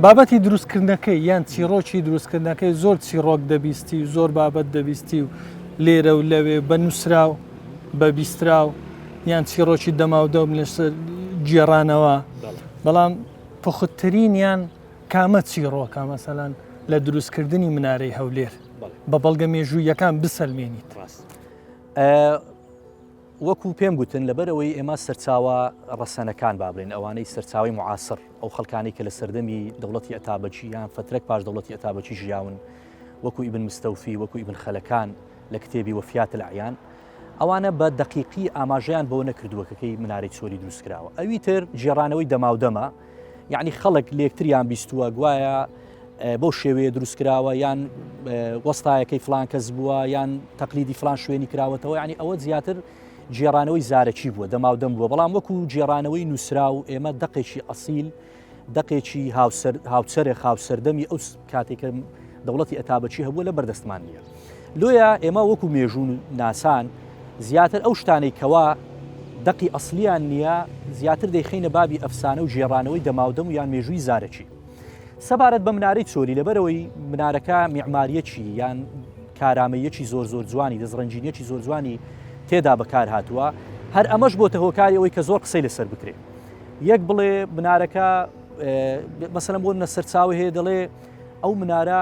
بابەتی دروستکردنەکەی یان چیرۆکی دروستکردنەکەی زۆر چیرۆک دەبیستی و زۆر بابەت دەبیستی و لێرە و لەوێ بە نووسراو بە بیستراو یان چیرۆکی دەماودەم لەسەر گێڕانەوە بەڵام پخوتترینیان کامە چیرۆکە مەسەلەن لە دروستکردنی منارەی هەولێر بە بەڵگە مێژوویەکان بسەلمێنیت. وەکو پێم گوتن لەبەرەوەی ئێمە سەرچاوە ڕەسەنەکان بابرێن ئەوانەی سەرچاوی معاسر ئەو خەڵکانی کە لە سەردەمی دەوڵەتی ئەتابەچی یان فترێک پاش دەوڵەتی ئەتابەچی ژیاون وەکو ئیبن مستەوفی وەکو ئیبن خەلەکان لە کتێبی وەفیات العیان ئەوانە بە دقیقی ئاماژەیان بەوە نەکردووەکەی منارەی چۆلی دروستکراوە. ئەوی تر جێڕانەوەی دەماودەمە یعنی خەڵک لێکتریان بیستووە گوایە بەو شێوەیە دروستکراوە یان وەستایەکەی فلان کەس بووە یان تەقلیدی فلان شوێنی کراوەتەوە یعنی ئەوە زیاتر جێڕانەوەی زارەکی بووە دەماودەم بووە بەڵام وەکو جێڕانەوەی نووسرا و ئێمە دقێکی ئەسیل دقێکی هاوسەرێک هاوسەردەمی ئەو کاتێکە دەوڵەتی ئەتابەچی هەبووە لە بەردەستمان نییە. لۆیە ئێمە وەکو مێژوون ناسان زیاتر ئەو شتانەی کەوا دقی ئەسلیان نییە زیاتر دەیخینە بابی ئەفسانە و جێڕانەوەی دەماودەم و یان مێژووی زارەکی. سەبارەت بە منارەی چۆلی لەبەرەوەی منارەکە میعماریەکی یان کارامەیەکی زۆر زۆر جوانی دەستڕەنجینیەکی زۆر جوانی تێدا بەکار هاتووە هەر ئەمەش بۆتە هۆکاری ئەوەی کە زۆر قسەی لەسەر بکرێت. یەک بڵێ منارەکە مەسەلەن بۆ نەسەرچاوی هەیە دەڵێ ئەو منارە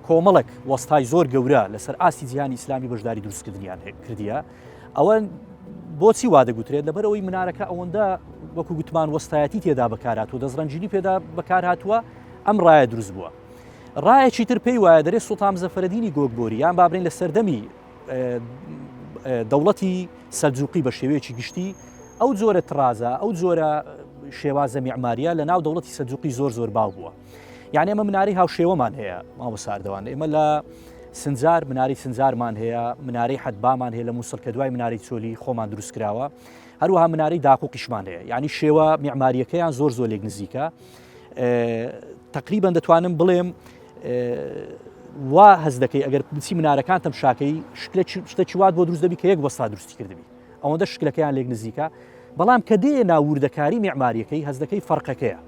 کۆمەڵک وەستای زۆر گەورە لەسەر ئاستی جیهانی ئیسلامی بەشداری دروستکردنیان کردیە. ئەوە بۆچی وا دەگوترێت لەبەرەوەی منارەکە ئەوەندە وەکو گوتمان وەستایەتی تێدا بەکار هاتووە دەستڕەنجینی پێدا بەکار هاتووە ئەم ڕایە دروست بووە. ڕایەکی تر پێی وایە دەرێت سوڵتان مزەفەرەدینی گۆگبۆری یان بابرین لە سەردەمی دەوڵەتی سەلجوقی بە شێوەیەکی گشتی ئەو جۆرە ترازە ئەو جۆرە شێوازە میعماریە لە ناو دەوڵەتی سەلجوقی زۆر زۆر باو بووە. یعنی ئەمە مناری هاوشێوەمان هەیە مامۆساردەوان ئێمە لە سنجار مناری سنجارمان هەیە منارەی حەدبامان هەیە لە مووسڵ کە دوای مناری چۆلی خۆمان دروستکراوە هەروەها منارەی داقوقیشمان هەیە یعنی شێوە میعماریەکەیان زۆر زۆر لێک نزیکە. تقریبا دەتوانم بڵێم وا هەز دەکەی ئەگەر بچی منارەکان تەمشاکەی شتێکی وات بۆ دروست دەبی کە یەک وەستا دروستی کردبی ئەوەندە شکلەکەیان لێک نزیکە بەڵام کە دێ ناوردەکاری میعماریەکەی هەز دەکەی فەرقەکەیە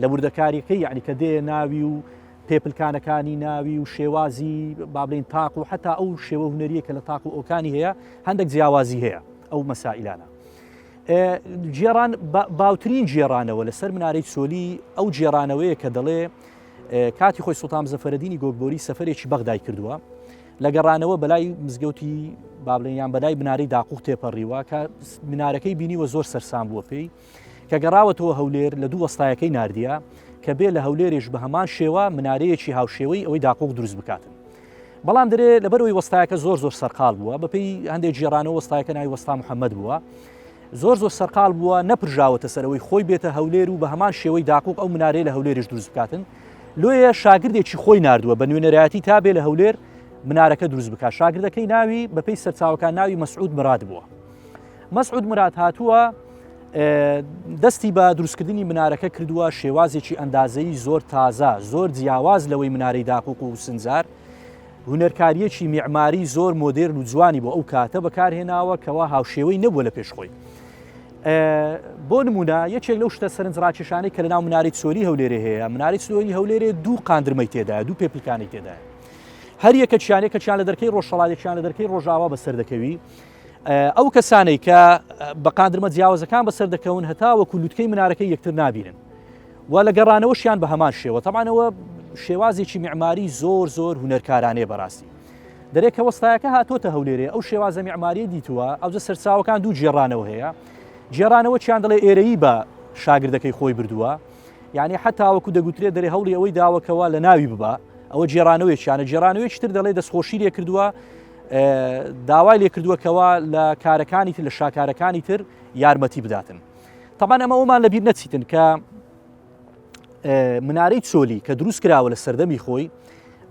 لە وردەکاریەکەی یعنی کە دێ ناوی و پێپلکانەکانی ناوی و شێوازی بابلین تاق و حتا ئەو شێوە هونەریە کە لە تاق و ئۆکانی هەیە هەندێک جیاوازی هەیە ئەو مەسائلانە. جێڕان باوترین جێڕانەوە لەسەر منارەی چۆلی ئەو جێڕانەوەیە کە دەڵێ کاتی خۆی سوڵتان مزەفەرەدینی گۆگبۆری سەفەرێکی بەغدای کردووە لە گەڕانەوە بەلای مزگەوتی بابلێنیان بەلای بنارەی داقوق تێپەڕیوە کە منارەکەی بینیوە زۆر سەرسام بووە پێی کە گەڕاوەتەوە هەولێر لە دوو وەستایەکەی ناردیە کە بێ لە هەولێرێش بە هەمان شێوە منارەیەکی هاوشێوەی ئەوەی داقوق دروست بکاتن. بەڵام دەرێ لەبەرەوەی وەستایەکە زۆر زۆر سەرقاڵ بووە بەپێی هەندێک جێڕانەوە وەستایەکە ناوی وەستا محەممەد بووە زۆر زۆر سەرقاڵ بووە نەپرژاوەتە سەرەوەی خۆی بێتە هەولێر و بە هەمان شێوەی داقوق ئەو منارەیە لە هەولێرش دروست بکاتن. لۆیە شاگردێکی خۆی نردووە بە نوێنەرایەتی تا بێ لە هەولێر منارەکە دروست بکات. شاگردەکەی ناوی بەپێی سەرچاوەکان ناوی مەسعود مراد بووە. مەسعود مراد هاتووە دەستی بە دروستکردنی منارەکە کردووە شێوازێکی ئەندازەی زۆر تازە زۆر جیاواز لەوەی منارەی داقوق و سنجار هونەرکاریەکی میعماری زۆر مۆدێرن و جوانی بۆ ئەو کاتە بەکارهێناوە کەوا هاوشێوەی نەبووە لە پێشخۆی. بۆ نمونە یەکێک لەو شتە سەرنجڕاکێشانەی کە لە ناو مناری چۆلی هەولێرە هەیە مناری چۆلی هەولێرێ دوو قاندرمەی تێدایە دوو پێپلکانی تێدایە هەر یەکە چیان لە دەرکەی ڕۆژهەڵاتێکیان لە دەرکەی ڕۆژاوا بەسەر دەکەوی ئەو کەسانەی کە بە قاندرمە جیاوازەکان بەسەر دەکەون هەتا وەکو لووتکەی منارەکەی یەکتر نابینن و لە گەڕانەوەشیان بە هەمان شێوە تەمانەوە شێوازێکی میعماری زۆر زۆر هونەرکارانەیە بەڕاستی دەرێت کە وەستایەکە هاتۆتە هەولێرێ ئەو شێوازە میعماریە دیتووە ئەوجە سەرچاوەکان دوو جێڕانەوە هەیە جێڕانەوە چیان دەڵێ ئێرەیی بە شاگردەکەی خۆی بردووە یعنی حتا وەکو دەگوترێت دەرێ هەوڵی ئەوەی داوەکەوە لە ناوی ببە ئەوە جێڕانەوەیشیانە جێڕانەوەیەکی تر دەڵێ دەستخۆشی لێ کردووە داوای لێ کردووەکەوە لە کارەکانی تر لە شاکارەکانی تر یارمەتی بداتن. تەمان ئەمە ئەومان لەبیر نەچیتن کە منارەی چۆلی کە دروست کراوە لە سەردەمی خۆی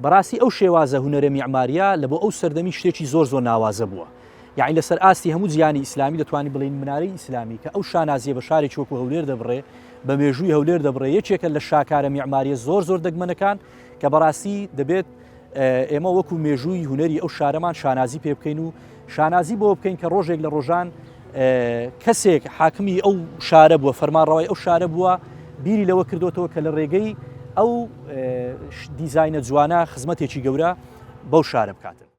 بەڕاستی ئەو شێوازە هونەرە میعماریە لە بۆ ئەو سەردەمی شتێکی زۆر زۆر ناوازە بووە. یعنی لەسەر ئاستی هەموو جیانی ئیسلامی دەتوانین بڵین منارەی ئیسلامی کە ئەو شانازیە بە شارێکی وەکو هەولێر دەبڕێ بە مێژووی هەولێر دەبڕێ یەکێکە لە شاکارە میعماریە زۆر زۆر دەگمەنەکان کە بەڕاستی دەبێت ئێمە وەکو مێژووی هونەری ئەو شارەمان شانازی پێ بکەین و شانازی بۆ بکەین کە ڕۆژێک لە ڕۆژان کەسێک حاکمی ئەو شارە بووە فەرمانڕەوای ئەو شارە بووە بیری لەوە کردوتەوە کە لە ڕێگەی ئەو دیزاینە جوانە خزمەتێکی گەورە بەو شارە بکاتن.